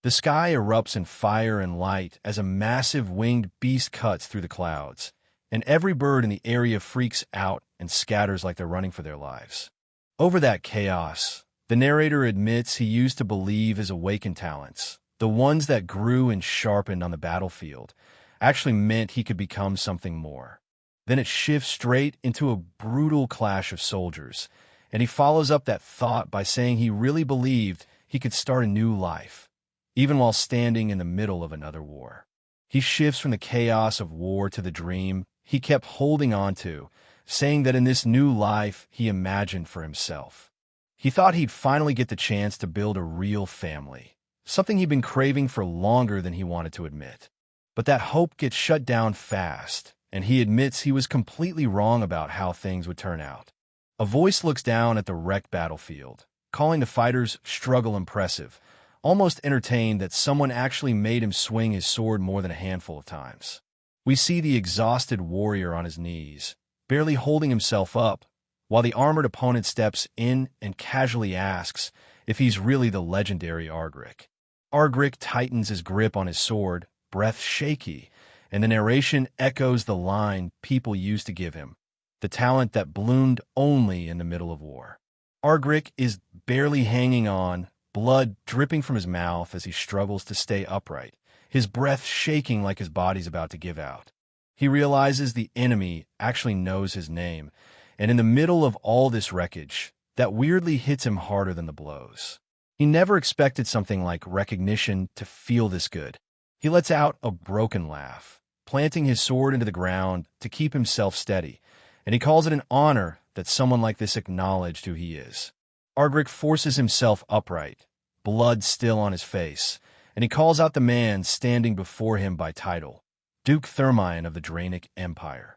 The sky erupts in fire and light as a massive winged beast cuts through the clouds, and every bird in the area freaks out and scatters like they're running for their lives. Over that chaos, the narrator admits he used to believe his awakened talents, the ones that grew and sharpened on the battlefield, actually meant he could become something more. Then it shifts straight into a brutal clash of soldiers, and he follows up that thought by saying he really believed he could start a new life, even while standing in the middle of another war. He shifts from the chaos of war to the dream he kept holding on to, saying that in this new life he imagined for himself. He thought he'd finally get the chance to build a real family, something he'd been craving for longer than he wanted to admit. But that hope gets shut down fast, and he admits he was completely wrong about how things would turn out. A voice looks down at the wrecked battlefield, calling the fighter's struggle impressive, almost entertained that someone actually made him swing his sword more than a handful of times. We see the exhausted warrior on his knees, barely holding himself up, while the armored opponent steps in and casually asks if he's really the legendary Ardrick. Ardrick tightens his grip on his sword, breath shaky, and the narration echoes the line people used to give him, the talent that bloomed only in the middle of war. Ardrick is barely hanging on, blood dripping from his mouth as he struggles to stay upright, his breath shaking like his body's about to give out. He realizes the enemy actually knows his name, and in the middle of all this wreckage, that weirdly hits him harder than the blows. He never expected something like recognition to feel this good. He lets out a broken laugh, planting his sword into the ground to keep himself steady, and he calls it an honor that someone like this acknowledged who he is. Ardrick forces himself upright, blood still on his face, and he calls out the man standing before him by title, Duke Thermine of the Draenic Empire.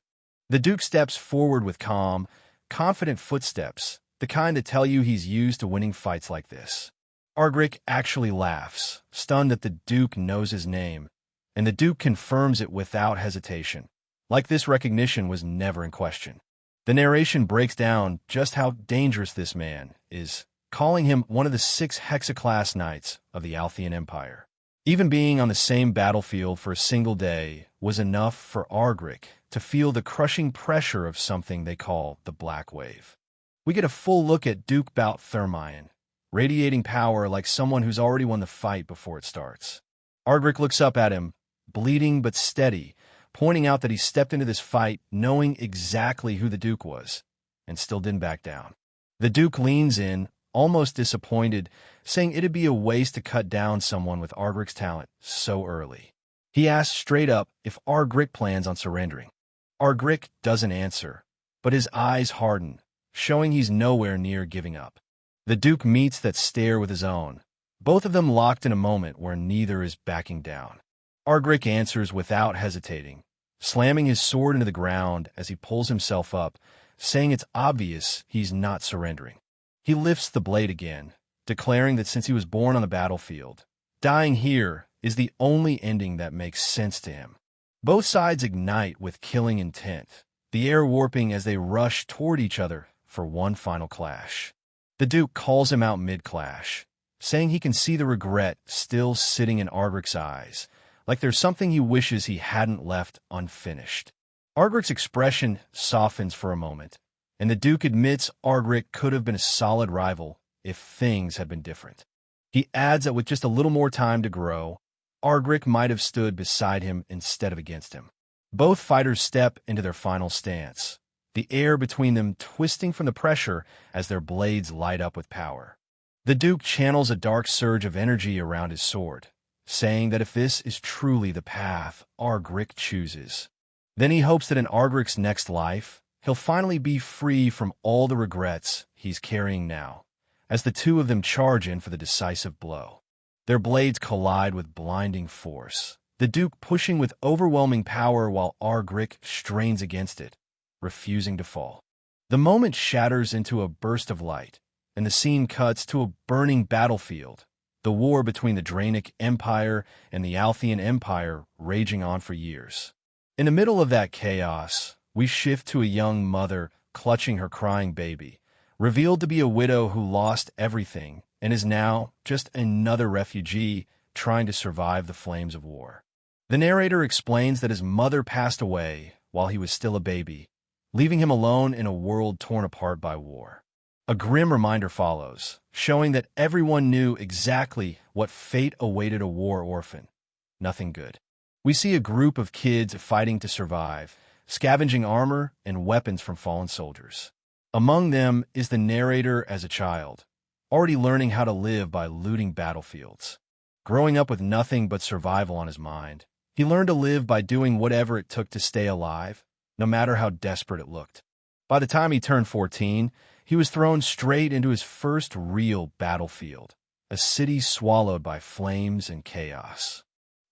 The Duke steps forward with calm, confident footsteps, the kind that tell you he's used to winning fights like this. Ardrick actually laughs, stunned that the Duke knows his name, and the Duke confirms it without hesitation, like this recognition was never in question. The narration breaks down just how dangerous this man is, calling him one of the 6 hexaclass knights of the Althean Empire. Even being on the same battlefield for a single day was enough for Ardrick to feel the crushing pressure of something they call the Black Wave. We get a full look at Duke Bout Thermine, radiating power like someone who's already won the fight before it starts. Ardrick looks up at him, bleeding but steady, pointing out that he stepped into this fight knowing exactly who the Duke was, and still didn't back down. The Duke leans in, almost disappointed, saying it'd be a waste to cut down someone with Ardrick's talent so early. He asks straight up if Ardrick plans on surrendering. Ardrick doesn't answer, but his eyes harden, showing he's nowhere near giving up. The Duke meets that stare with his own, both of them locked in a moment where neither is backing down. Ardrick answers without hesitating, slamming his sword into the ground as he pulls himself up, saying it's obvious he's not surrendering. He lifts the blade again, declaring that since he was born on the battlefield, dying here is the only ending that makes sense to him. Both sides ignite with killing intent, the air warping as they rush toward each other for one final clash. The Duke calls him out mid-clash, saying he can see the regret still sitting in Ardrick's eyes, like there's something he wishes he hadn't left unfinished. Ardrick's expression softens for a moment, and the Duke admits Ardrick could have been a solid rival if things had been different. He adds that with just a little more time to grow, Ardrick might have stood beside him instead of against him. Both fighters step into their final stance, the air between them twisting from the pressure as their blades light up with power. The Duke channels a dark surge of energy around his sword, saying that if this is truly the path Ardrick chooses, then he hopes that in Ardrick's next life, he'll finally be free from all the regrets he's carrying now, as the two of them charge in for the decisive blow. Their blades collide with blinding force, the Duke pushing with overwhelming power while Ardrick strains against it, refusing to fall. The moment shatters into a burst of light, and the scene cuts to a burning battlefield, the war between the Draenic Empire and the Althean Empire raging on for years. In the middle of that chaos, we shift to a young mother clutching her crying baby, revealed to be a widow who lost everything and is now just another refugee trying to survive the flames of war. The narrator explains that his mother passed away while he was still a baby, leaving him alone in a world torn apart by war. A grim reminder follows, showing that everyone knew exactly what fate awaited a war orphan. Nothing good. We see a group of kids fighting to survive, scavenging armor and weapons from fallen soldiers. Among them is the narrator as a child, already learning how to live by looting battlefields. Growing up with nothing but survival on his mind, he learned to live by doing whatever it took to stay alive, no matter how desperate it looked. By the time he turned 14, he was thrown straight into his first real battlefield, a city swallowed by flames and chaos.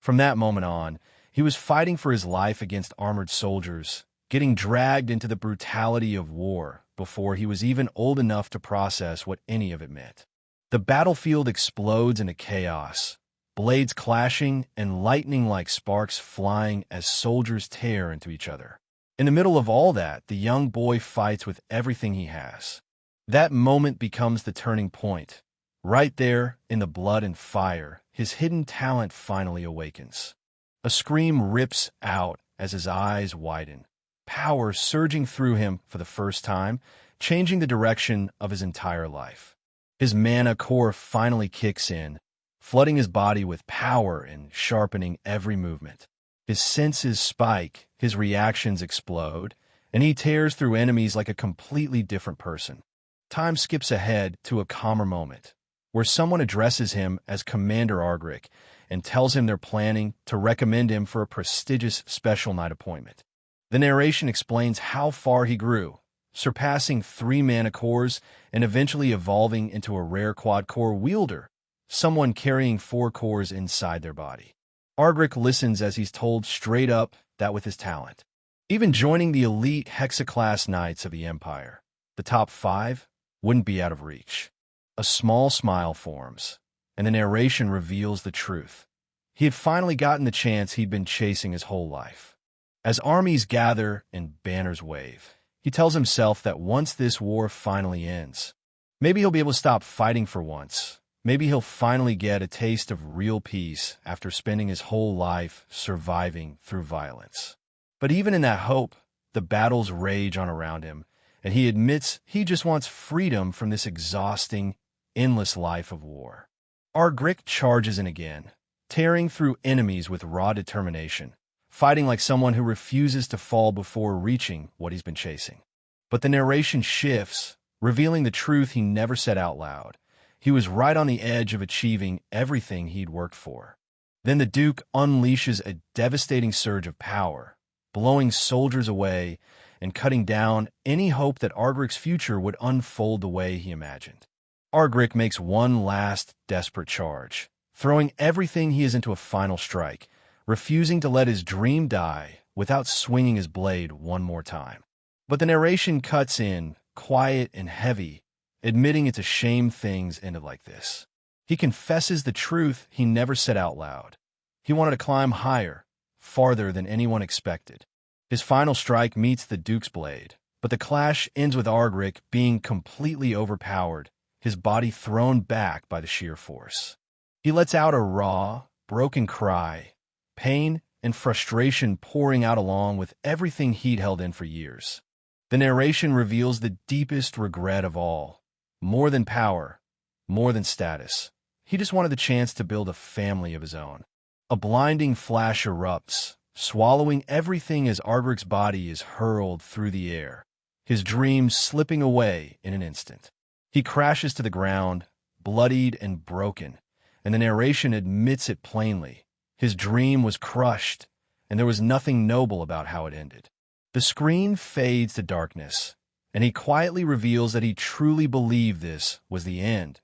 From that moment on, he was fighting for his life against armored soldiers, getting dragged into the brutality of war before he was even old enough to process what any of it meant. The battlefield explodes into chaos, blades clashing and lightning like sparks flying as soldiers tear into each other. In the middle of all that, the young boy fights with everything he has. That moment becomes the turning point. Right there, in the blood and fire, his hidden talent finally awakens. A scream rips out as his eyes widen, power surging through him for the first time, changing the direction of his entire life. His mana core finally kicks in, flooding his body with power and sharpening every movement. His senses spike, his reactions explode, and he tears through enemies like a completely different person. Time skips ahead to a calmer moment, where someone addresses him as Commander Argrick and tells him they're planning to recommend him for a prestigious special night appointment. The narration explains how far he grew, surpassing 3 mana cores and eventually evolving into a rare quad-core wielder, someone carrying 4 cores inside their body. Argrick listens as he's told straight up that with his talent, even joining the elite Hexaclass Knights of the Empire, the top 5 wouldn't be out of reach. A small smile forms, and the narration reveals the truth. He had finally gotten the chance he'd been chasing his whole life. As armies gather and banners wave, he tells himself that once this war finally ends, maybe he'll be able to stop fighting for once. Maybe he'll finally get a taste of real peace after spending his whole life surviving through violence. But even in that hope, the battles rage on around him, and he admits he just wants freedom from this exhausting, endless life of war. Argrick charges in again, tearing through enemies with raw determination, fighting like someone who refuses to fall before reaching what he's been chasing. But the narration shifts, revealing the truth he never said out loud. He was right on the edge of achieving everything he'd worked for. Then the Duke unleashes a devastating surge of power, blowing soldiers away and cutting down any hope that Argrick's future would unfold the way he imagined. Argrick makes one last desperate charge, throwing everything he is into a final strike, refusing to let his dream die without swinging his blade one more time. But the narration cuts in, quiet and heavy, admitting it's a shame things ended like this. He confesses the truth he never said out loud. He wanted to climb higher, farther than anyone expected. His final strike meets the Duke's blade, but the clash ends with Argrick being completely overpowered, his body thrown back by the sheer force. He lets out a raw, broken cry, pain and frustration pouring out along with everything he'd held in for years. The narration reveals the deepest regret of all. More than power, more than status. He just wanted the chance to build a family of his own. A blinding flash erupts, swallowing everything as Argrick's body is hurled through the air, his dreams slipping away in an instant. He crashes to the ground, bloodied and broken, and the narration admits it plainly. His dream was crushed, and there was nothing noble about how it ended. The screen fades to darkness, and he quietly reveals that he truly believed this was the end,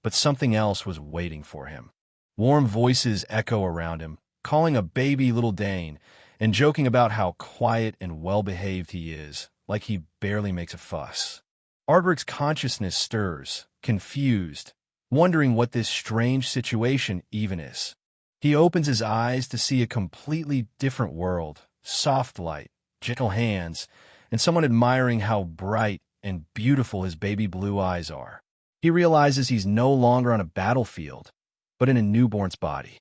but something else was waiting for him. Warm voices echo around him, calling a baby little Dane, and joking about how quiet and well-behaved he is, like he barely makes a fuss. Argrick's consciousness stirs, confused, wondering what this strange situation even is. He opens his eyes to see a completely different world, soft light, gentle hands, and someone admiring how bright and beautiful his baby blue eyes are. He realizes he's no longer on a battlefield, but in a newborn's body.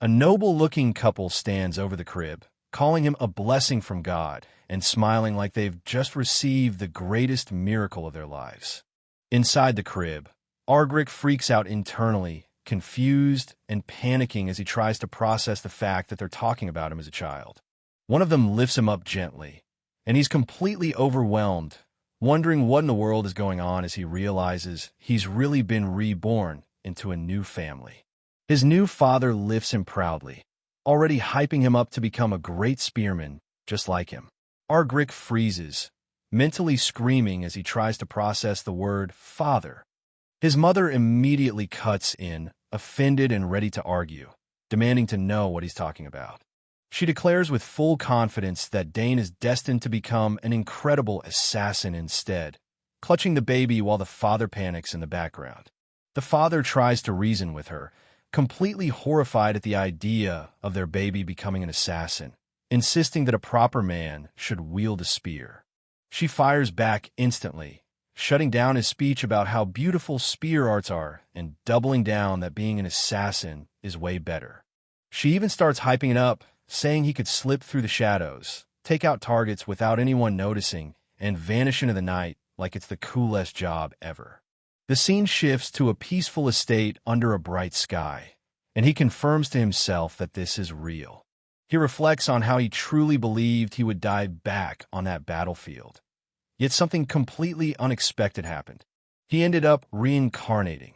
A noble-looking couple stands over the crib, calling him a blessing from God and smiling like they've just received the greatest miracle of their lives. Inside the crib, Ardrick freaks out internally, confused and panicking as he tries to process the fact that they're talking about him as a child. One of them lifts him up gently, and he's completely overwhelmed, wondering what in the world is going on as he realizes he's really been reborn into a new family. His new father lifts him proudly, already hyping him up to become a great spearman just like him. Ardrick freezes, mentally screaming as he tries to process the word father. His mother immediately cuts in, offended and ready to argue, demanding to know what he's talking about. She declares with full confidence that Dane is destined to become an incredible assassin instead, clutching the baby while the father panics in the background. The father tries to reason with her, completely horrified at the idea of their baby becoming an assassin, insisting that a proper man should wield a spear. She fires back instantly, shutting down his speech about how beautiful spear arts are and doubling down that being an assassin is way better. She even starts hyping it up, saying he could slip through the shadows, take out targets without anyone noticing, and vanish into the night like it's the coolest job ever. The scene shifts to a peaceful estate under a bright sky, and he confirms to himself that this is real. He reflects on how he truly believed he would die back on that battlefield. Yet something completely unexpected happened. He ended up reincarnating,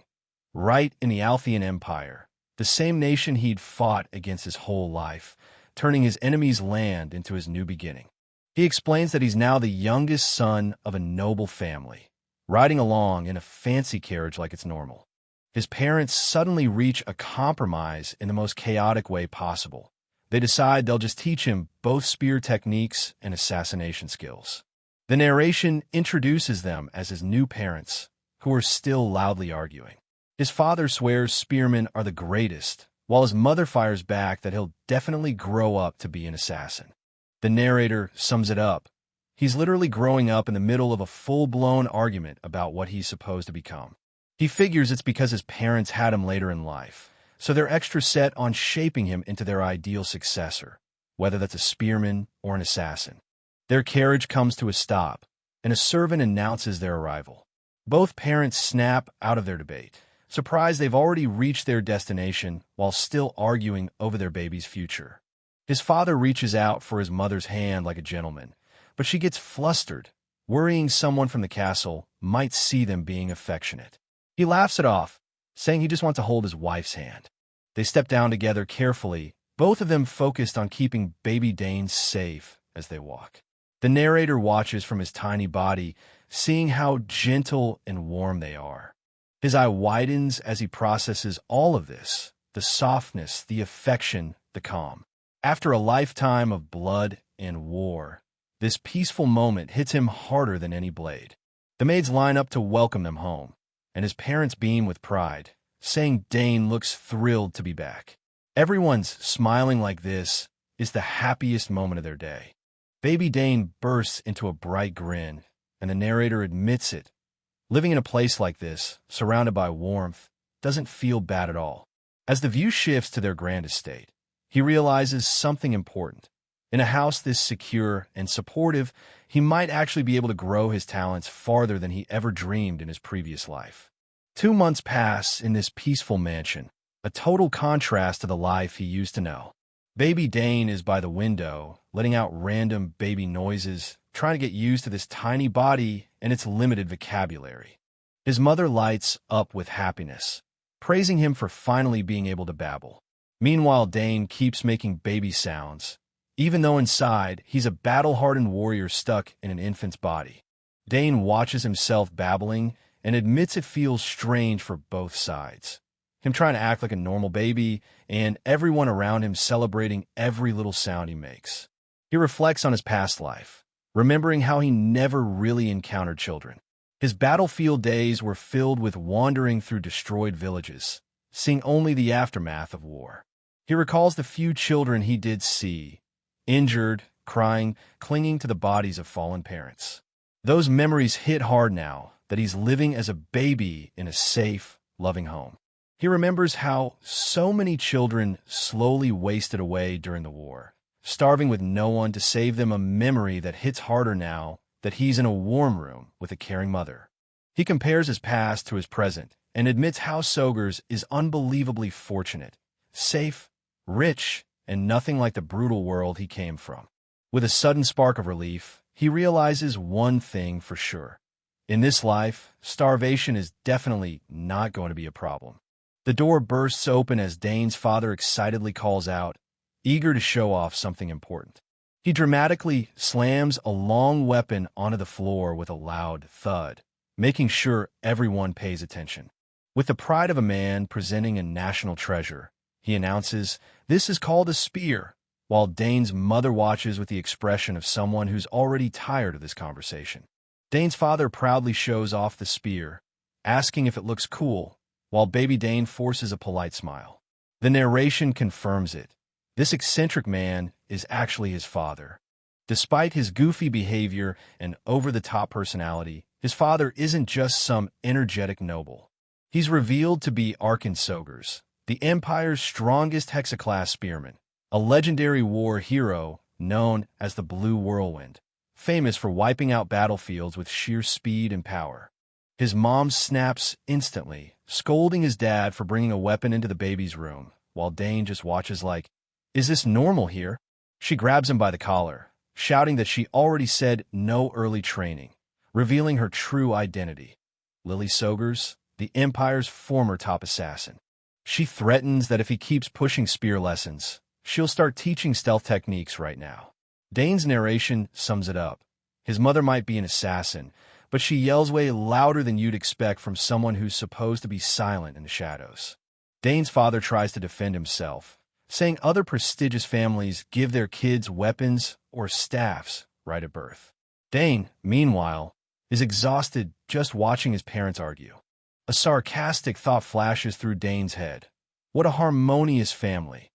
right in the Althean Empire, the same nation he'd fought against his whole life, turning his enemy's land into his new beginning. He explains that he's now the youngest son of a noble family, riding along in a fancy carriage like it's normal. His parents suddenly reach a compromise in the most chaotic way possible. They decide they'll just teach him both spear techniques and assassination skills. The narration introduces them as his new parents, who are still loudly arguing. His father swears spearmen are the greatest, while his mother fires back that he'll definitely grow up to be an assassin. The narrator sums it up. He's literally growing up in the middle of a full-blown argument about what he's supposed to become. He figures it's because his parents had him later in life, so they're extra set on shaping him into their ideal successor, whether that's a spearman or an assassin. Their carriage comes to a stop, and a servant announces their arrival. Both parents snap out of their debate, surprised they've already reached their destination while still arguing over their baby's future. His father reaches out for his mother's hand like a gentleman, but she gets flustered, worrying someone from the castle might see them being affectionate. He laughs it off, saying he just wants to hold his wife's hand. They step down together carefully, both of them focused on keeping baby Dane safe as they walk. The narrator watches from his tiny body, seeing how gentle and warm they are. His eye widens as he processes all of this, the softness, the affection, the calm. After a lifetime of blood and war, this peaceful moment hits him harder than any blade. The maids line up to welcome them home, and his parents beam with pride, saying Dane looks thrilled to be back. Everyone's smiling like this is the happiest moment of their day. Baby Dane bursts into a bright grin, and the narrator admits it. Living in a place like this, surrounded by warmth, doesn't feel bad at all. As the view shifts to their grand estate, he realizes something important. In a house this secure and supportive, he might actually be able to grow his talents farther than he ever dreamed in his previous life. 2 months pass in this peaceful mansion, a total contrast to the life he used to know. Baby Dane is by the window, letting out random baby noises, trying to get used to this tiny body and its limited vocabulary. His mother lights up with happiness, praising him for finally being able to babble. Meanwhile, Dane keeps making baby sounds, even though inside he's a battle-hardened warrior stuck in an infant's body. Dane watches himself babbling and admits it feels strange for both sides. Him trying to act like a normal baby, and everyone around him celebrating every little sound he makes. He reflects on his past life, remembering how he never really encountered children. His battlefield days were filled with wandering through destroyed villages, seeing only the aftermath of war. He recalls the few children he did see, injured, crying, clinging to the bodies of fallen parents. Those memories hit hard now that he's living as a baby in a safe, loving home. He remembers how so many children slowly wasted away during the war, starving with no one to save them, a memory that hits harder now that he's in a warm room with a caring mother. He compares his past to his present and admits how Sogers is unbelievably fortunate, safe, rich, and nothing like the brutal world he came from. With a sudden spark of relief, he realizes one thing for sure. In this life, starvation is definitely not going to be a problem. The door bursts open as Dane's father excitedly calls out, eager to show off something important. He dramatically slams a long weapon onto the floor with a loud thud, making sure everyone pays attention. With the pride of a man presenting a national treasure, he announces, "This is called a spear," while Dane's mother watches with the expression of someone who's already tired of this conversation. Dane's father proudly shows off the spear, asking if it looks cool, while baby Dane forces a polite smile. The narration confirms it. This eccentric man is actually his father. Despite his goofy behavior and over-the-top personality, his father isn't just some energetic noble. He's revealed to be Sogers, the Empire's strongest hexaclass spearman, a legendary war hero known as the Blue Whirlwind, famous for wiping out battlefields with sheer speed and power. His mom snaps instantly, scolding his dad for bringing a weapon into the baby's room, while Dane just watches like, "Is this normal here?" She grabs him by the collar, shouting that she already said no early training, revealing her true identity. Lily Sogers, the Empire's former top assassin. She threatens that if he keeps pushing spear lessons, she'll start teaching stealth techniques right now. Dane's narration sums it up. His mother might be an assassin, but she yells way louder than you'd expect from someone who's supposed to be silent in the shadows. Dane's father tries to defend himself, saying other prestigious families give their kids weapons or staffs right at birth. Dane, meanwhile, is exhausted just watching his parents argue. A sarcastic thought flashes through Dane's head. What a harmonious family,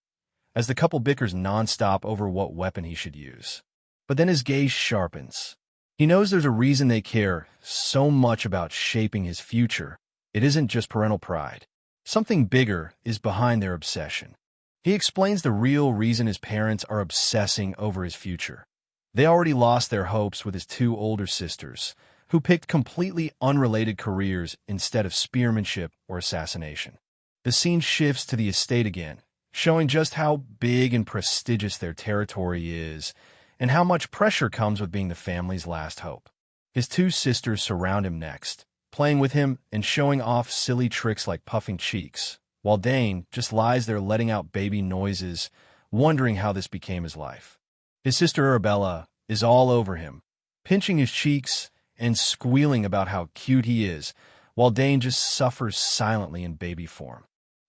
as the couple bickers nonstop over what weapon he should use. But then his gaze sharpens. He knows there's a reason they care so much about shaping his future. It isn't just parental pride. Something bigger is behind their obsession. He explains the real reason his parents are obsessing over his future. They already lost their hopes with his two older sisters, who picked completely unrelated careers instead of spearmanship or assassination. The scene shifts to the estate again, showing just how big and prestigious their territory is, and how much pressure comes with being the family's last hope. His two sisters surround him next, playing with him and showing off silly tricks like puffing cheeks, while Dane just lies there letting out baby noises, wondering how this became his life. His sister Arabella is all over him, pinching his cheeks and squealing about how cute he is, while Dane just suffers silently in baby form.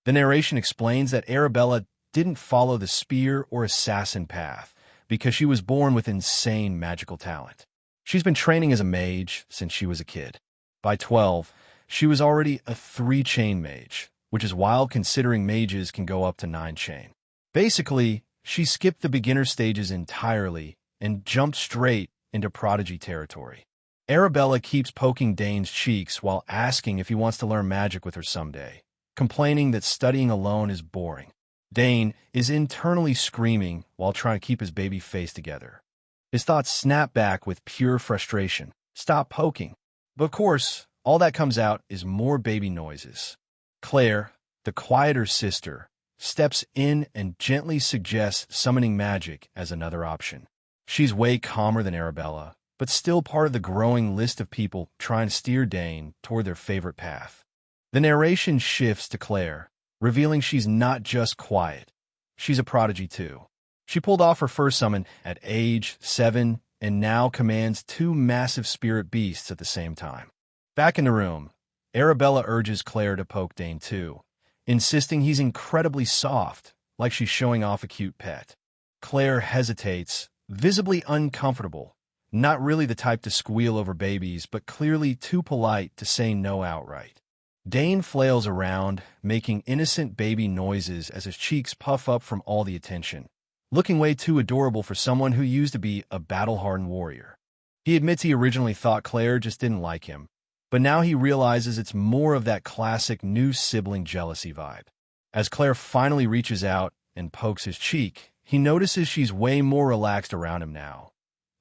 The narration explains that Arabella didn't follow the spear or assassin path because she was born with insane magical talent. She's been training as a mage since she was a kid. By 12, she was already a 3-chain mage, which is wild considering mages can go up to 9-chain. Basically, she skipped the beginner stages entirely and jumped straight into prodigy territory. Arabella keeps poking Dane's cheeks while asking if he wants to learn magic with her someday, complaining that studying alone is boring. Dane is internally screaming while trying to keep his baby face together. His thoughts snap back with pure frustration. Stop poking. But of course, all that comes out is more baby noises. Claire, the quieter sister, steps in and gently suggests summoning magic as another option. She's way calmer than Arabella, but still part of the growing list of people trying to steer Dane toward their favorite path. The narration shifts to Claire, revealing she's not just quiet. She's a prodigy too. She pulled off her first summon at age 7 and now commands 2 massive spirit beasts at the same time. Back in the room, Arabella urges Claire to poke Dane too, insisting he's incredibly soft, like she's showing off a cute pet. Claire hesitates, visibly uncomfortable, not really the type to squeal over babies, but clearly too polite to say no outright. Dane flails around, making innocent baby noises as his cheeks puff up from all the attention, looking way too adorable for someone who used to be a battle-hardened warrior. He admits he originally thought Claire just didn't like him, but now he realizes it's more of that classic new sibling jealousy vibe. As Claire finally reaches out and pokes his cheek, he notices she's way more relaxed around him now.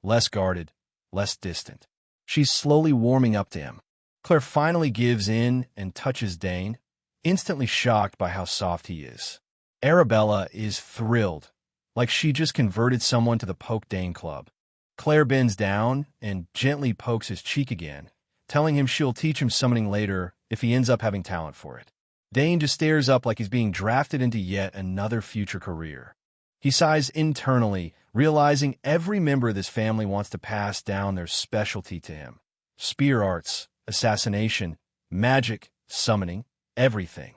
Less guarded, less distant. She's slowly warming up to him. Claire finally gives in and touches Dane, instantly shocked by how soft he is. Arabella is thrilled, like she just converted someone to the Poke Dane Club. Claire bends down and gently pokes his cheek again, telling him she'll teach him summoning later if he ends up having talent for it. Dane just stares up like he's being drafted into yet another future career. He sighs internally, realizing every member of this family wants to pass down their specialty to him. Spear arts, assassination, magic, summoning, everything.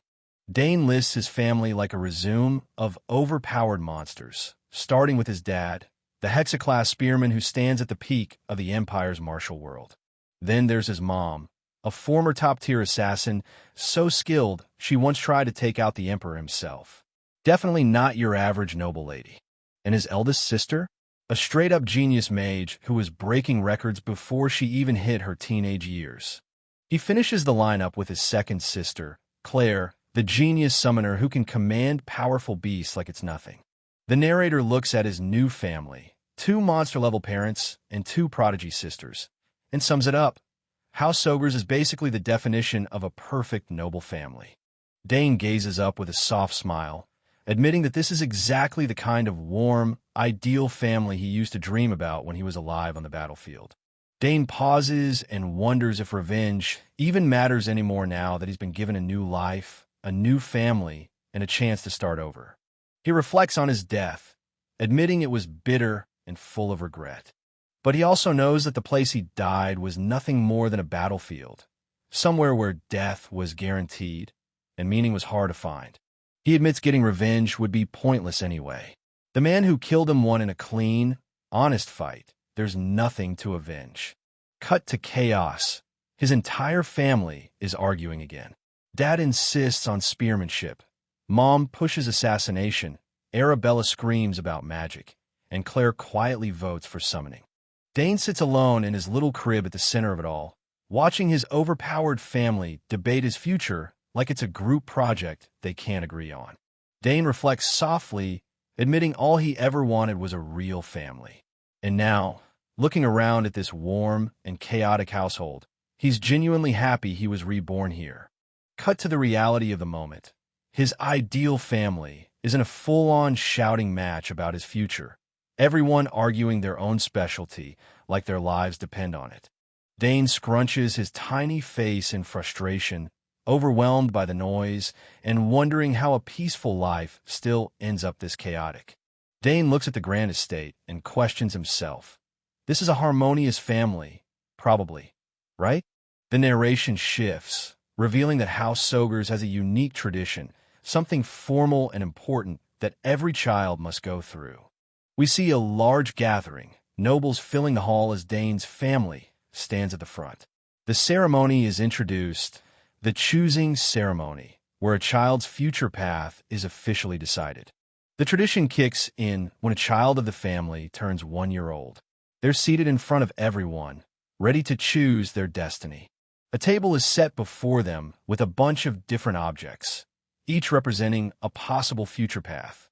Dane lists his family like a resume of overpowered monsters, starting with his dad, the hexaclass spearman who stands at the peak of the Empire's martial world. Then there's his mom, a former top-tier assassin, so skilled she once tried to take out the Emperor himself. Definitely not your average noble lady. And his eldest sister? A straight-up genius mage who was breaking records before she even hit her teenage years. He finishes the lineup with his second sister, Claire, the genius summoner who can command powerful beasts like it's nothing. The narrator looks at his new family, 2 monster-level parents and 2 prodigy sisters, and sums it up. House Ogres is basically the definition of a perfect noble family. Dane gazes up with a soft smile, admitting that this is exactly the kind of warm, ideal family he used to dream about when he was alive on the battlefield. Dane pauses and wonders if revenge even matters anymore now that he's been given a new life, a new family, and a chance to start over. He reflects on his death, admitting it was bitter and full of regret. But he also knows that the place he died was nothing more than a battlefield, somewhere where death was guaranteed and meaning was hard to find. He admits getting revenge would be pointless anyway. The man who killed him won in a clean, honest fight. There's nothing to avenge. Cut to chaos. His entire family is arguing again. Dad insists on spearmanship. Mom pushes assassination. Arabella screams about magic. And Claire quietly votes for summoning. Dane sits alone in his little crib at the center of it all, watching his overpowered family debate his future like it's a group project they can't agree on. Dane reflects softly, admitting all he ever wanted was a real family. And now, looking around at this warm and chaotic household, he's genuinely happy he was reborn here. Cut to the reality of the moment. His ideal family is in a full-on shouting match about his future, everyone arguing their own specialty like their lives depend on it. Dane scrunches his tiny face in frustration, overwhelmed by the noise and wondering how a peaceful life still ends up this chaotic. Dane looks at the grand estate and questions himself. This is a harmonious family, probably, right? The narration shifts, revealing that House Sogers has a unique tradition, something formal and important that every child must go through. We see a large gathering, nobles filling the hall as Dane's family stands at the front. The ceremony is introduced, the choosing ceremony, where a child's future path is officially decided. The tradition kicks in when a child of the family turns 1 year old. They're seated in front of everyone, ready to choose their destiny. A table is set before them with a bunch of different objects, each representing a possible future path.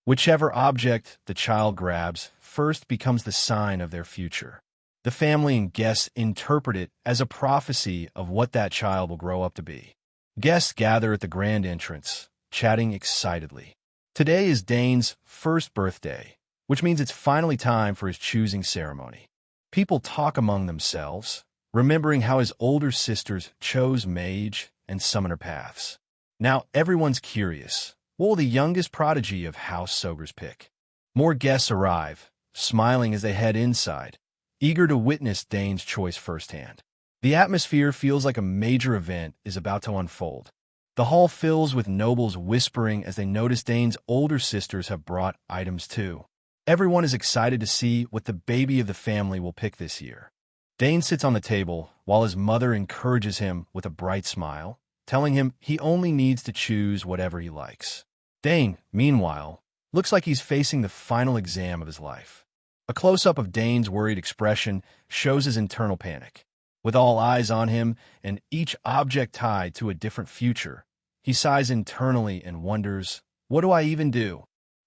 Whichever object the child grabs first becomes the sign of their future. The family and guests interpret it as a prophecy of what that child will grow up to be. Guests gather at the grand entrance, chatting excitedly. Today is Dane's first birthday, which means it's finally time for his choosing ceremony. People talk among themselves, remembering how his older sisters chose mage and summoner paths. Now everyone's curious. What will the youngest prodigy of House Sogers pick? More guests arrive, smiling as they head inside, eager to witness Dane's choice firsthand. The atmosphere feels like a major event is about to unfold. The hall fills with nobles whispering as they notice Dane's older sisters have brought items too. Everyone is excited to see what the baby of the family will pick this year. Dane sits on the table while his mother encourages him with a bright smile, telling him he only needs to choose whatever he likes. Dane, meanwhile, looks like he's facing the final exam of his life. A close-up of Dane's worried expression shows his internal panic. With all eyes on him and each object tied to a different future, he sighs internally and wonders, what do I even do?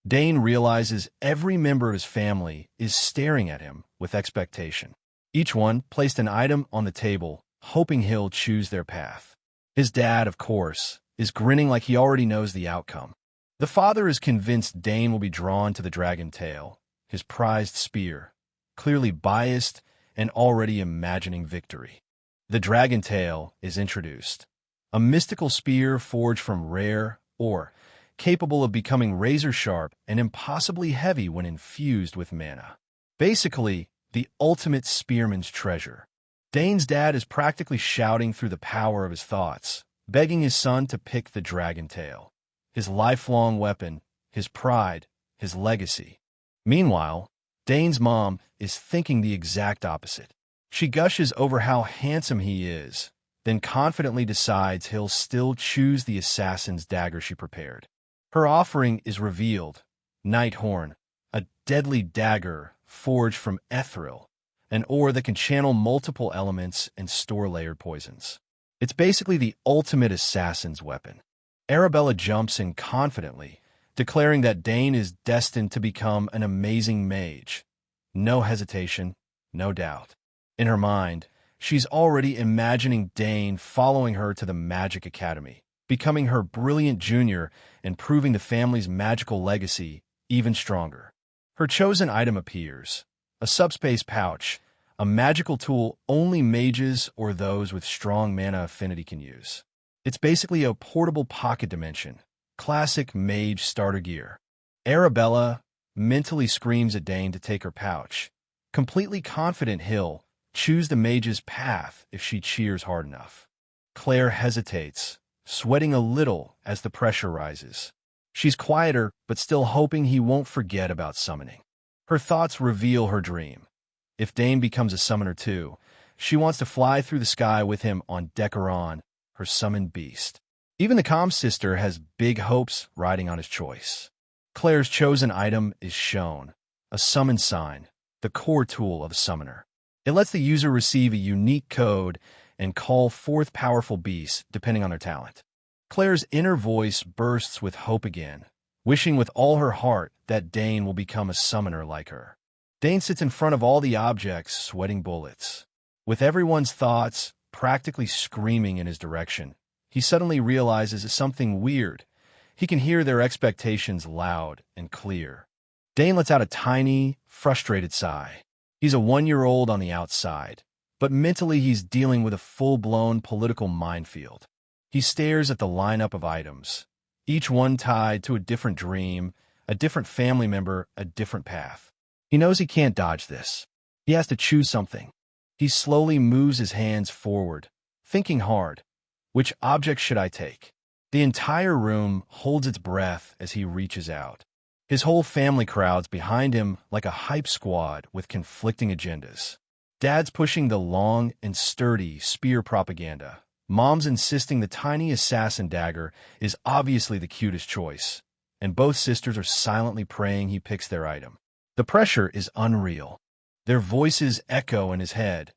Dane realizes every member of his family is staring at him with expectation. Each one placed an item on the table, hoping he'll choose their path. His dad, of course, is grinning like he already knows the outcome. The father is convinced Dane will be drawn to the dragon tail, his prized spear, clearly biased and already imagining victory. The dragon tail is introduced, a mystical spear forged from rare ore, capable of becoming razor-sharp and impossibly heavy when infused with mana. Basically, the ultimate spearman's treasure. Dane's dad is practically shouting through the power of his thoughts, begging his son to pick the dragon tail, his lifelong weapon, his pride, his legacy. Meanwhile, Dane's mom is thinking the exact opposite. She gushes over how handsome he is, then confidently decides he'll still choose the assassin's dagger she prepared. Her offering is revealed, Nighthorn, a deadly dagger forged from ethereal, an ore that can channel multiple elements and store layered poisons. It's basically the ultimate assassin's weapon. Arabella jumps in confidently, declaring that Dane is destined to become an amazing mage. No hesitation, no doubt. In her mind, she's already imagining Dane following her to the Magic Academy, becoming her brilliant junior and proving the family's magical legacy even stronger. Her chosen item appears, a subspace pouch, a magical tool only mages or those with strong mana affinity can use. It's basically a portable pocket dimension, classic mage starter gear. Arabella mentally screams at Dane to take her pouch, completely confident he'll choose the mage's path if she cheers hard enough. Claire hesitates, sweating a little as the pressure rises. She's quieter, but still hoping he won't forget about summoning. Her thoughts reveal her dream. If Dane becomes a summoner too, she wants to fly through the sky with him on Decaron, her summoned beast. Even the calm sister has big hopes riding on his choice. Claire's chosen item is shown, a summon sign, the core tool of a summoner. It lets the user receive a unique code and call forth powerful beasts depending on their talent. Claire's inner voice bursts with hope again, wishing with all her heart that Dane will become a summoner like her. Dane sits in front of all the objects, sweating bullets. With everyone's thoughts practically screaming in his direction, he suddenly realizes something weird. He can hear their expectations loud and clear. Dane lets out a tiny, frustrated sigh. He's a 1-year-old on the outside, but mentally he's dealing with a full-blown political minefield. He stares at the lineup of items, each one tied to a different dream, a different family member, a different path. He knows he can't dodge this. He has to choose something. He slowly moves his hands forward, thinking hard. Which object should I take? The entire room holds its breath as he reaches out. His whole family crowds behind him like a hype squad with conflicting agendas. Dad's pushing the long and sturdy spear propaganda. Mom's insisting the tiny assassin dagger is obviously the cutest choice, and both sisters are silently praying he picks their item. The pressure is unreal. Their voices echo in his head.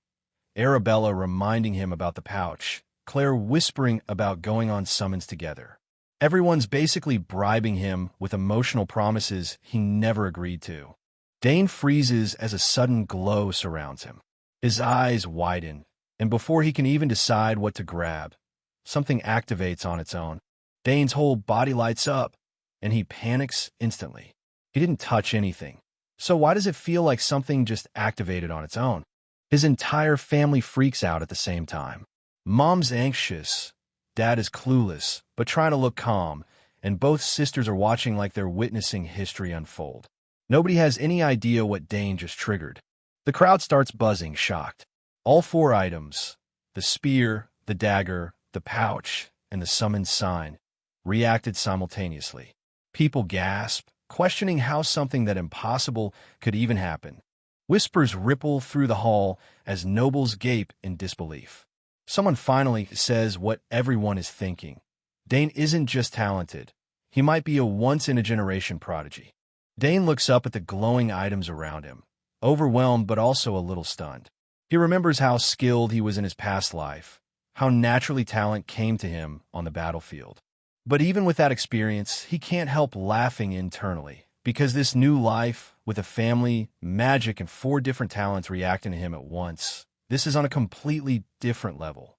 Arabella reminding him about the pouch, Claire whispering about going on summons together. Everyone's basically bribing him with emotional promises he never agreed to. Dane freezes as a sudden glow surrounds him. His eyes widen, and before he can even decide what to grab, something activates on its own. Dane's whole body lights up, and he panics instantly. He didn't touch anything, so why does it feel like something just activated on its own? His entire family freaks out at the same time. Mom's anxious, Dad is clueless, but trying to look calm, and both sisters are watching like they're witnessing history unfold. Nobody has any idea what Dane just triggered. The crowd starts buzzing, shocked. All 4 items, the spear, the dagger, the pouch, and the summoned sign, reacted simultaneously. People gasp, questioning how something that impossible could even happen. Whispers ripple through the hall as nobles gape in disbelief. Someone finally says what everyone is thinking. Dane isn't just talented. He might be a once-in-a-generation prodigy. Dane looks up at the glowing items around him, overwhelmed but also a little stunned. He remembers how skilled he was in his past life, how naturally talent came to him on the battlefield. But even with that experience, he can't help laughing internally, because this new life, with a family, magic, and 4 different talents reacting to him at once, this is on a completely different level.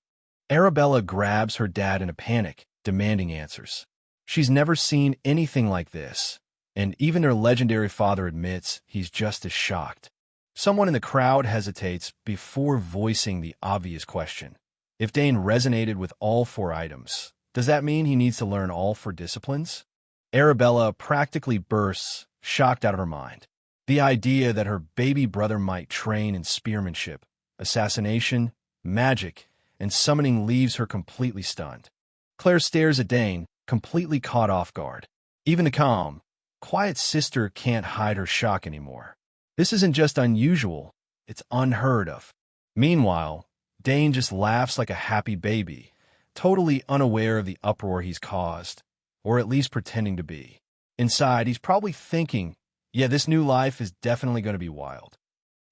Arabella grabs her dad in a panic, demanding answers. She's never seen anything like this, and even her legendary father admits he's just as shocked. Someone in the crowd hesitates before voicing the obvious question. If Dane resonated with all 4 items, does that mean he needs to learn all 4 disciplines? Arabella practically bursts, shocked out of her mind. The idea that her baby brother might train in spearmanship, assassination, magic, and summoning leaves her completely stunned. Claire stares at Dane, completely caught off guard. Even the calm, quiet sister can't hide her shock anymore. This isn't just unusual, it's unheard of. Meanwhile, Dane just laughs like a happy baby, totally unaware of the uproar he's caused, or at least pretending to be. Inside, he's probably thinking, yeah, this new life is definitely going to be wild.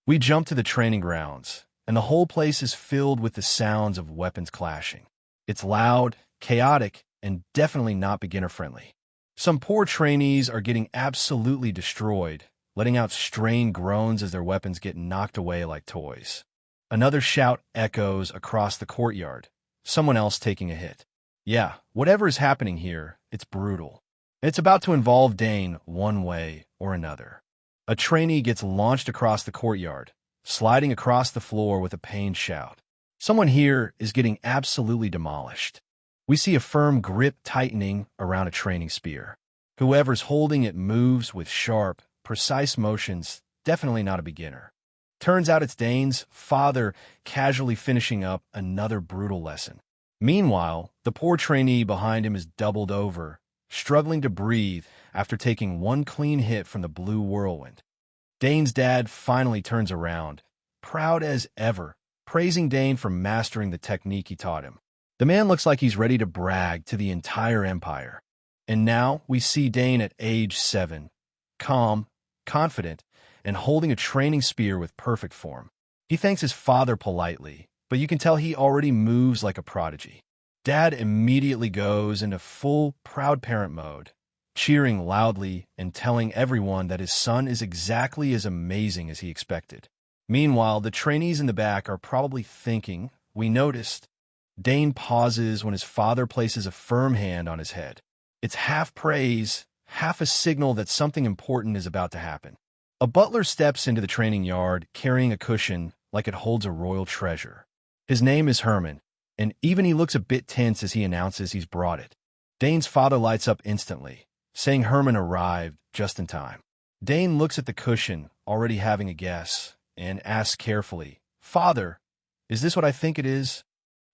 We jump to the training grounds, and the whole place is filled with the sounds of weapons clashing. It's loud, chaotic, and definitely not beginner-friendly. Some poor trainees are getting absolutely destroyed, letting out strained groans as their weapons get knocked away like toys. Another shout echoes across the courtyard, someone else taking a hit. Yeah, whatever is happening here, it's brutal. It's about to involve Dane one way or another. A trainee gets launched across the courtyard, sliding across the floor with a pained shout. Someone here is getting absolutely demolished. We see a firm grip tightening around a training spear. Whoever's holding it moves with sharp, precise motions, definitely not a beginner. Turns out it's Dane's father casually finishing up another brutal lesson. Meanwhile, the poor trainee behind him is doubled over, struggling to breathe after taking one clean hit from the blue whirlwind. Dane's dad finally turns around, proud as ever, praising Dane for mastering the technique he taught him. The man looks like he's ready to brag to the entire empire. And now we see Dane at age 7, calm, confident, and holding a training spear with perfect form. He thanks his father politely, but you can tell he already moves like a prodigy. Dad immediately goes into full proud parent mode, cheering loudly and telling everyone that his son is exactly as amazing as he expected. Meanwhile, the trainees in the back are probably thinking, we noticed. Dane pauses when his father places a firm hand on his head. It's half praise, half a signal that something important is about to happen. A butler steps into the training yard carrying a cushion like it holds a royal treasure. His name is Herman, and even he looks a bit tense as he announces he's brought it. Dane's father lights up instantly, saying Herman arrived just in time. Dane looks at the cushion, already having a guess, and asks carefully, "Father, is this what I think it is?"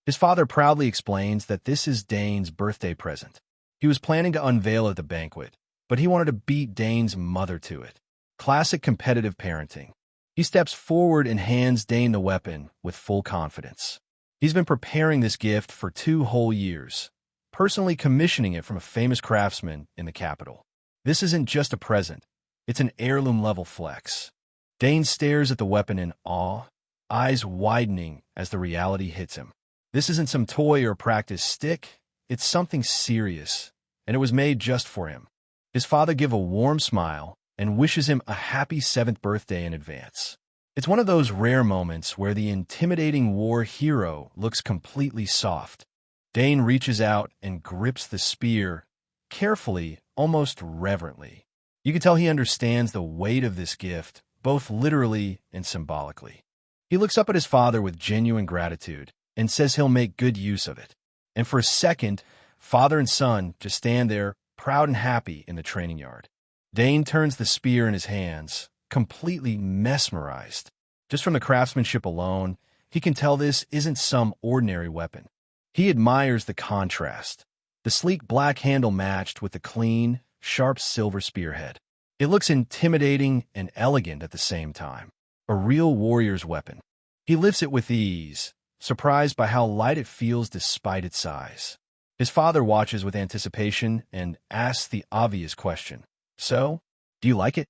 His father proudly explains that this is Dane's birthday present. He was planning to unveil it at the banquet, but he wanted to beat Dane's mother to it. Classic competitive parenting. He steps forward and hands Dane the weapon with full confidence. He's been preparing this gift for 2 whole years, personally commissioning it from a famous craftsman in the capital. This isn't just a present, it's an heirloom-level flex. Dane stares at the weapon in awe, eyes widening as the reality hits him. This isn't some toy or practice stick, it's something serious, and it was made just for him. His father gives a warm smile and wishes him a happy 7th birthday in advance. It's one of those rare moments where the intimidating war hero looks completely soft. Dane reaches out and grips the spear, carefully, almost reverently. You can tell he understands the weight of this gift, both literally and symbolically. He looks up at his father with genuine gratitude and says he'll make good use of it. And for a second, father and son just stand there, proud and happy in the training yard. Dane turns the spear in his hands, completely mesmerized. Just from the craftsmanship alone, he can tell this isn't some ordinary weapon. He admires the contrast, the sleek black handle matched with the clean, sharp silver spearhead. It looks intimidating and elegant at the same time, a real warrior's weapon. He lifts it with ease, surprised by how light it feels despite its size. His father watches with anticipation and asks the obvious question. "So, do you like it?"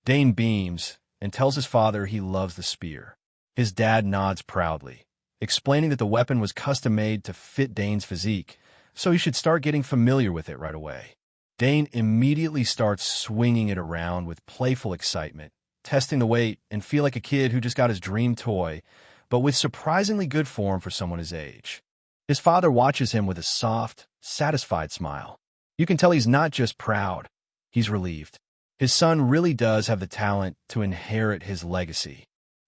Dane beams and tells his father he loves the spear. His dad nods proudly, explaining that the weapon was custom-made to fit Dane's physique, so he should start getting familiar with it right away. Dane immediately starts swinging it around with playful excitement, testing the weight and feel like a kid who just got his dream toy, but with surprisingly good form for someone his age. His father watches him with a soft, satisfied smile. You can tell he's not just proud, he's relieved. His son really does have the talent to inherit his legacy.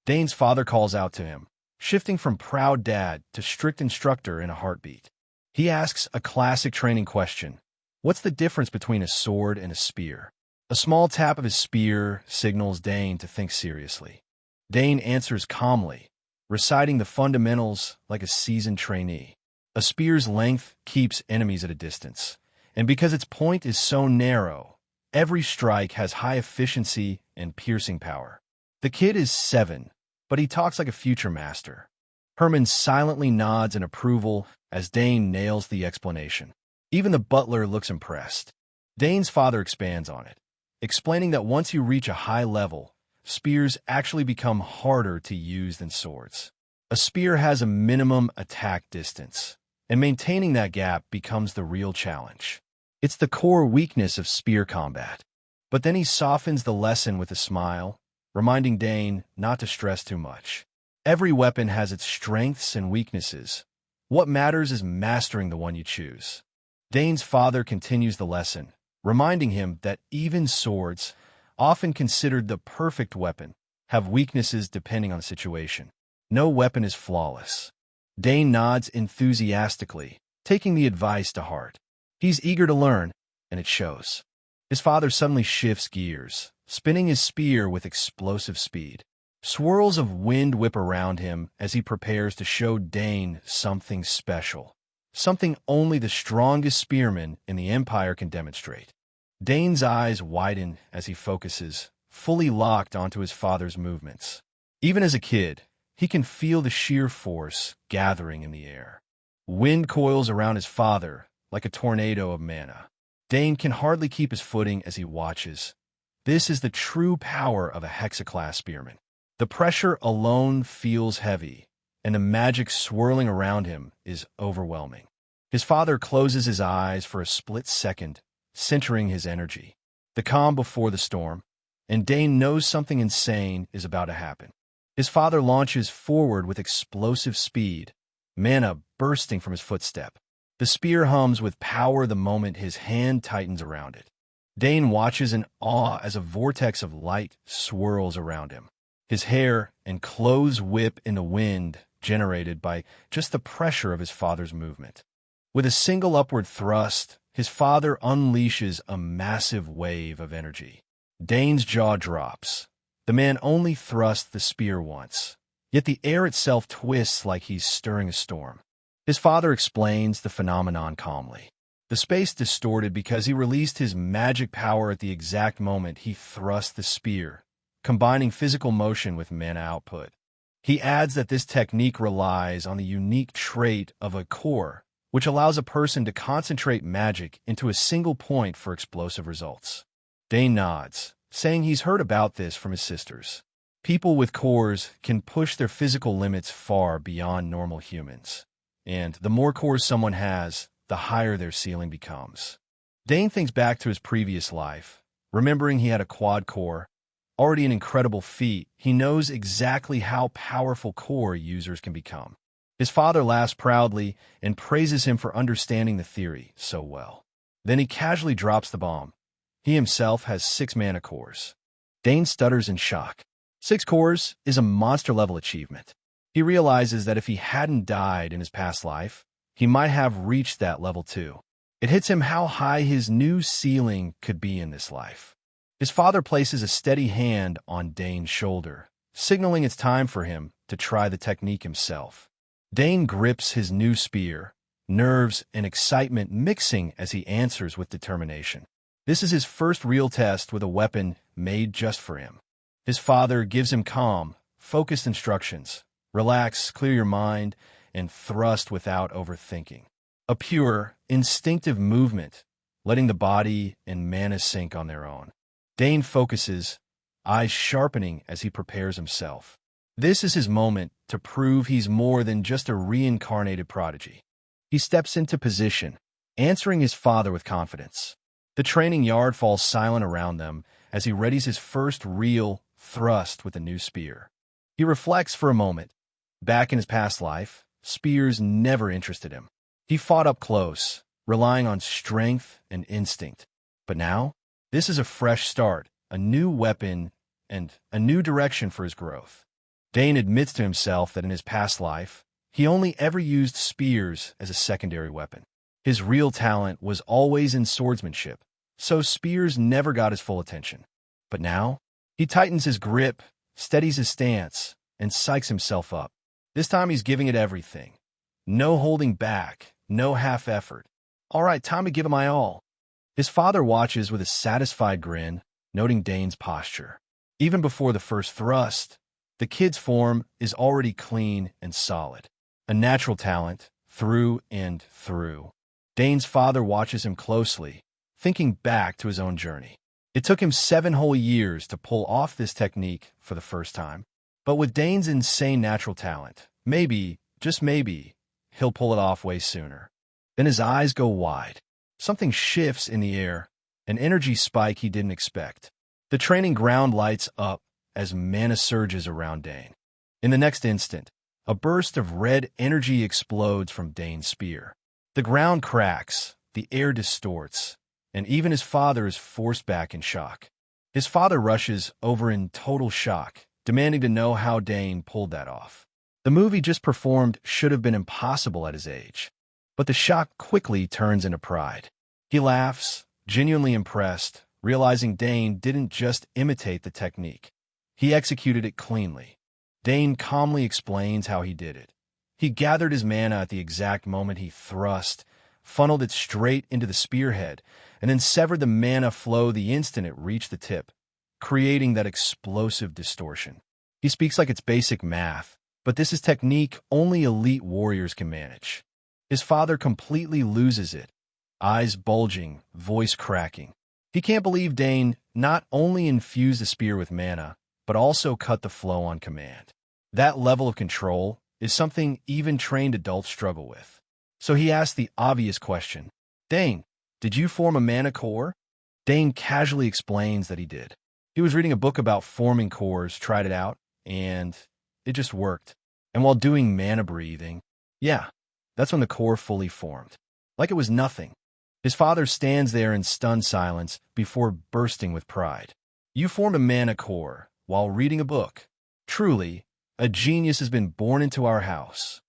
Dane's father calls out to him, shifting from proud dad to strict instructor in a heartbeat. He asks a classic training question. What's the difference between a sword and a spear? A small tap of his spear signals Dane to think seriously. Dane answers calmly, reciting the fundamentals like a seasoned trainee. A spear's length keeps enemies at a distance, and because its point is so narrow, every strike has high efficiency and piercing power. The kid is 7, but he talks like a future master. Herman silently nods in approval as Dane nails the explanation. Even the butler looks impressed. Dane's father expands on it, explaining that once you reach a high level, spears actually become harder to use than swords. A spear has a minimum attack distance, and maintaining that gap becomes the real challenge. It's the core weakness of spear combat. But then he softens the lesson with a smile, reminding Dane not to stress too much. Every weapon has its strengths and weaknesses. What matters is mastering the one you choose. Dane's father continues the lesson, reminding him that even swords, often considered the perfect weapon, have weaknesses depending on the situation. No weapon is flawless. Dane nods enthusiastically, taking the advice to heart. He's eager to learn, and it shows. His father suddenly shifts gears, spinning his spear with explosive speed. Swirls of wind whip around him as he prepares to show Dane something special. Something only the strongest spearman in the Empire can demonstrate. Dane's eyes widen as he focuses, fully locked onto his father's movements. Even as a kid, he can feel the sheer force gathering in the air. Wind coils around his father like a tornado of mana. Dane can hardly keep his footing as he watches. This is the true power of a hexaclass spearman. The pressure alone feels heavy, and the magic swirling around him is overwhelming. His father closes his eyes for a split second, centering his energy. The calm before the storm, and Dane knows something insane is about to happen. His father launches forward with explosive speed, mana bursting from his footstep. The spear hums with power the moment his hand tightens around it. Dane watches in awe as a vortex of light swirls around him. His hair and clothes whip in the wind generated by just the pressure of his father's movement. With a single upward thrust, his father unleashes a massive wave of energy. Dane's jaw drops. The man only thrusts the spear once, yet the air itself twists like he's stirring a storm. His father explains the phenomenon calmly. The space distorted because he released his magic power at the exact moment he thrust the spear, combining physical motion with mana output. He adds that this technique relies on the unique trait of a core, which allows a person to concentrate magic into a single point for explosive results. Dane nods, saying he's heard about this from his sisters. People with cores can push their physical limits far beyond normal humans, and the more cores someone has, the higher their ceiling becomes. Dane thinks back to his previous life, remembering he had a quad core, already an incredible feat. He knows exactly how powerful core users can become. His father laughs proudly and praises him for understanding the theory so well. Then he casually drops the bomb. He himself has 6 mana cores. Dane stutters in shock. 6 cores is a monster-level achievement. He realizes that if he hadn't died in his past life, he might have reached that level too. It hits him how high his new ceiling could be in this life. His father places a steady hand on Dane's shoulder, signaling it's time for him to try the technique himself. Dane grips his new spear, nerves and excitement mixing as he answers with determination. This is his first real test with a weapon made just for him. His father gives him calm, focused instructions. Relax, clear your mind, and thrust without overthinking. A pure, instinctive movement, letting the body and mana sync on their own. Dane focuses, eyes sharpening as he prepares himself. This is his moment to prove he's more than just a reincarnated prodigy. He steps into position, answering his father with confidence. The training yard falls silent around them as he readies his first real thrust with a new spear. He reflects for a moment. Back in his past life, spears never interested him. He fought up close, relying on strength and instinct. But now, this is a fresh start, a new weapon, and a new direction for his growth. Dane admits to himself that in his past life, he only ever used spears as a secondary weapon. His real talent was always in swordsmanship, so spears never got his full attention. But now, he tightens his grip, steadies his stance, and psychs himself up. This time he's giving it everything. No holding back, no half effort. All right, time to give it my all. His father watches with a satisfied grin, noting Dane's posture. Even before the first thrust, the kid's form is already clean and solid. A natural talent, through and through. Dane's father watches him closely, thinking back to his own journey. It took him 7 whole years to pull off this technique for the first time. But with Dane's insane natural talent, maybe, just maybe, he'll pull it off way sooner. Then his eyes go wide. Something shifts in the air, an energy spike he didn't expect. The training ground lights up as mana surges around Dane. In the next instant, a burst of red energy explodes from Dane's spear. The ground cracks, the air distorts, and even his father is forced back in shock. His father rushes over in total shock, demanding to know how Dane pulled that off. The move he just performed should have been impossible at his age. But the shock quickly turns into pride. He laughs, genuinely impressed, realizing Dane didn't just imitate the technique. He executed it cleanly. Dane calmly explains how he did it. He gathered his mana at the exact moment he thrust, funneled it straight into the spearhead, and then severed the mana flow the instant it reached the tip, creating that explosive distortion. He speaks like it's basic math, but this is technique only elite warriors can manage. His father completely loses it, eyes bulging, voice cracking. He can't believe Dane not only infused the spear with mana, but also cut the flow on command. That level of control is something even trained adults struggle with. So he asked the obvious question, Dane, did you form a mana core? Dane casually explains that he did. He was reading a book about forming cores, tried it out, and it just worked. And while doing mana breathing, yeah, that's when the core fully formed. Like it was nothing. His father stands there in stunned silence before bursting with pride. You formed a mana core while reading a book. Truly, a genius has been born into our house.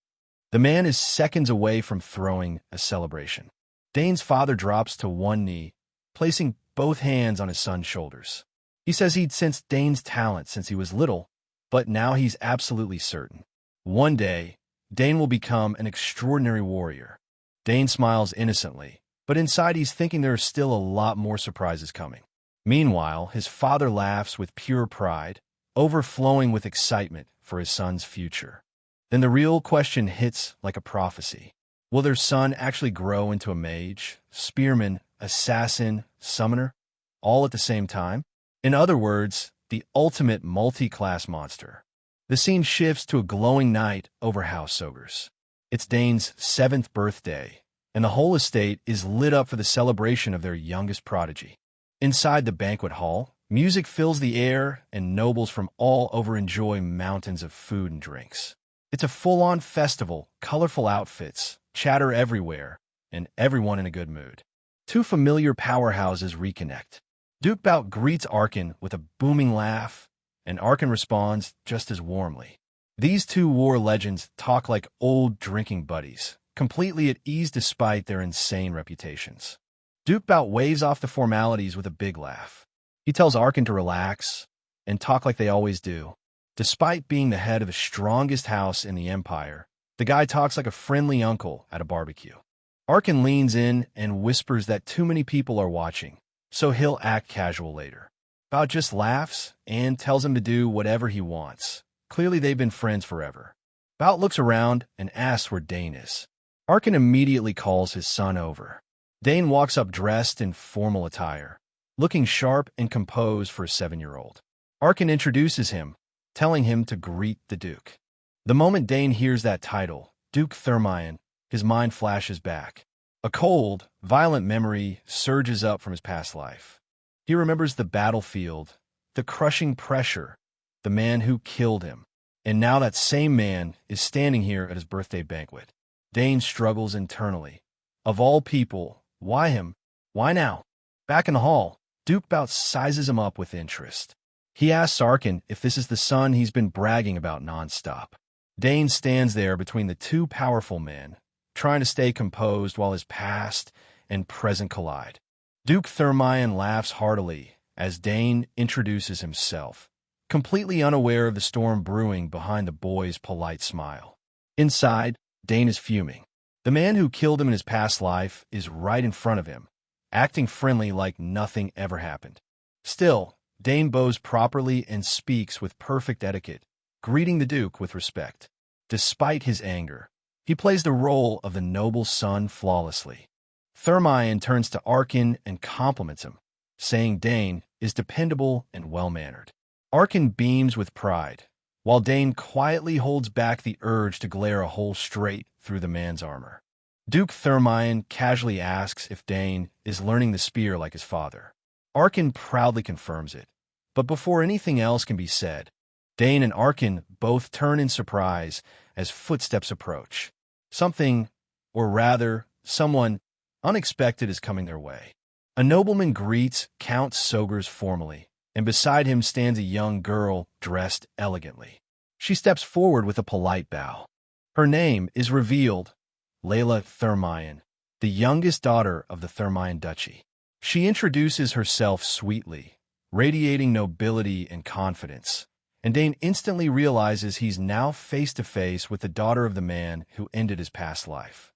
The man is seconds away from throwing a celebration. Dane's father drops to one knee, placing both hands on his son's shoulders. He says he'd sensed Dane's talent since he was little, but now he's absolutely certain. One day, Dane will become an extraordinary warrior. Dane smiles innocently, but inside he's thinking there are still a lot more surprises coming. Meanwhile, his father laughs with pure pride, overflowing with excitement for his son's future. Then the real question hits like a prophecy. Will their son actually grow into a mage, spearman, assassin, summoner, all at the same time? In other words, the ultimate multi-class monster. The scene shifts to a glowing night over House Ogres. It's Dane's 7th birthday, and the whole estate is lit up for the celebration of their youngest prodigy. Inside the banquet hall, music fills the air, and nobles from all over enjoy mountains of food and drinks. It's a full-on festival, colorful outfits, chatter everywhere, and everyone in a good mood. Two familiar powerhouses reconnect. Duke Bout greets Arkin with a booming laugh, and Arkin responds just as warmly. These two war legends talk like old drinking buddies, completely at ease despite their insane reputations. Duke Bout waves off the formalities with a big laugh. He tells Arkin to relax and talk like they always do. Despite being the head of the strongest house in the Empire, the guy talks like a friendly uncle at a barbecue. Arkin leans in and whispers that too many people are watching, so he'll act casual later. Bout just laughs and tells him to do whatever he wants. Clearly they've been friends forever. Bout looks around and asks where Dane is. Arkin immediately calls his son over. Dane walks up dressed in formal attire, looking sharp and composed for a 7-year-old. Arkin introduces him, telling him to greet the Duke. The moment Dane hears that title, Duke Thermion, his mind flashes back. A cold, violent memory surges up from his past life. He remembers the battlefield, the crushing pressure, the man who killed him. And now that same man is standing here at his birthday banquet. Dane struggles internally. Of all people, why him? Why now? Back in the hall, Duke about sizes him up with interest. He asks Arkin if this is the son he's been bragging about nonstop. Dane stands there between the two powerful men, trying to stay composed while his past and present collide. Duke Thermion laughs heartily as Dane introduces himself, completely unaware of the storm brewing behind the boy's polite smile. Inside, Dane is fuming. The man who killed him in his past life is right in front of him, acting friendly like nothing ever happened. Still, Dane bows properly and speaks with perfect etiquette, greeting the Duke with respect. Despite his anger, he plays the role of the noble son flawlessly. Thermion turns to Arkin and compliments him, saying Dane is dependable and well-mannered. Arkin beams with pride, while Dane quietly holds back the urge to glare a hole straight through the man's armor. Duke Thermion casually asks if Dane is learning the spear like his father. Arkin proudly confirms it, but before anything else can be said, Dane and Arkin both turn in surprise as footsteps approach. Something, or rather, someone unexpected is coming their way. A nobleman greets Count Sogers formally, and beside him stands a young girl dressed elegantly. She steps forward with a polite bow. Her name is revealed, Layla Thermion, the youngest daughter of the Thermion Duchy. She introduces herself sweetly, radiating nobility and confidence, and Dane instantly realizes he's now face-to-face with the daughter of the man who ended his past life.